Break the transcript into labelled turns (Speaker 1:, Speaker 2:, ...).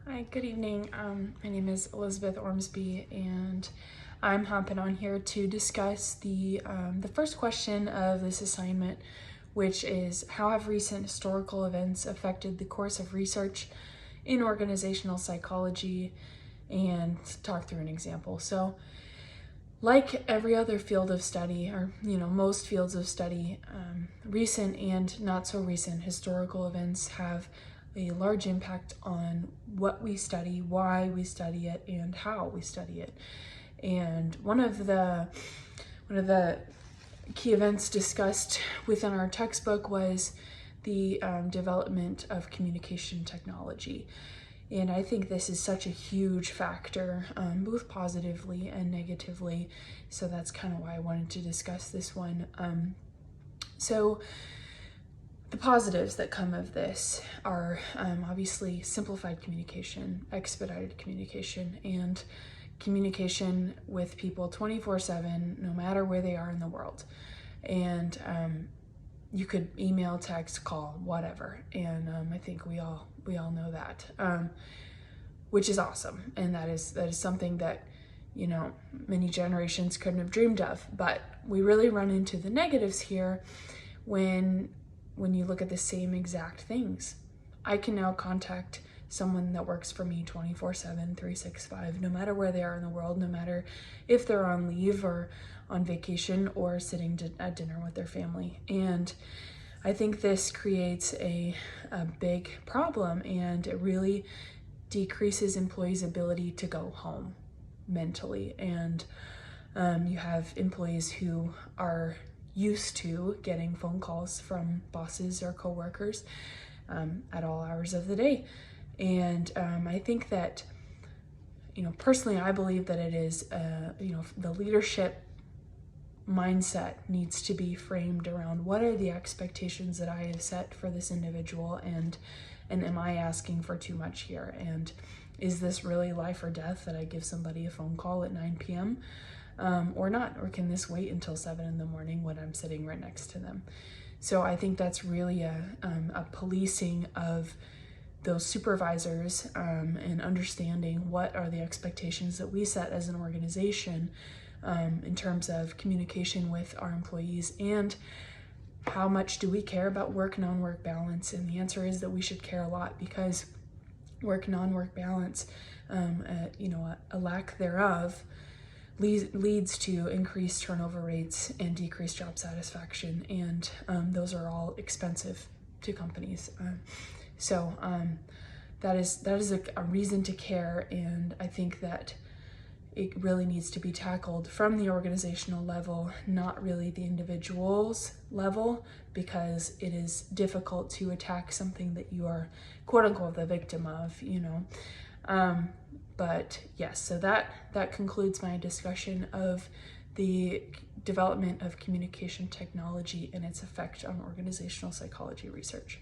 Speaker 1: Hi, good evening. My name is Elizabeth Ormsby, and I'm hopping on here to discuss the first question of this assignment, which is how have recent historical events affected the course of research in organizational psychology, and talk through an example. So, like every other field of study, or most fields of study, recent and not so recent historical events have a large impact on what we study, why we study it, and how we study it. And one of the key events discussed within our textbook was the development of communication technology. And I think this is such a huge factor, both positively and negatively. So that's kind of why I wanted to discuss this one. So the positives that come of this are obviously simplified communication, expedited communication, and communication with people 24/7, no matter where they are in the world. And you could email, text, call, whatever. And I think we all know that, which is awesome. And that is something that, many generations couldn't have dreamed of. But we really run into the negatives here when you look at the same exact things. I can now contact someone that works for me 24/7, 365, no matter where they are in the world, no matter if they're on leave or on vacation or sitting at dinner with their family. And I think this creates a big problem, and it really decreases employees' ability to go home mentally. And you have employees who are used to getting phone calls from bosses or coworkers at all hours of the day. And I think that, personally, I believe that it is, the leadership mindset needs to be framed around what are the expectations that I have set for this individual, and am I asking for too much here? And is this really life or death that I give somebody a phone call at 9 p.m. Or not? Or can this wait until 7 in the morning when I'm sitting right next to them? So I think that's really a policing of those supervisors, and understanding what are the expectations that we set as an organization in terms of communication with our employees, and how much do we care about work non-work balance. And the answer is that we should care a lot, because work non-work balance, a lack thereof, leads to increased turnover rates and decreased job satisfaction, and those are all expensive to companies. So that is a reason to care, and I think that it really needs to be tackled from the organizational level, not really the individual's level, because it is difficult to attack something that you are quote unquote the victim of, But yes, so that concludes my discussion of the development of communication technology and its effect on organizational psychology research.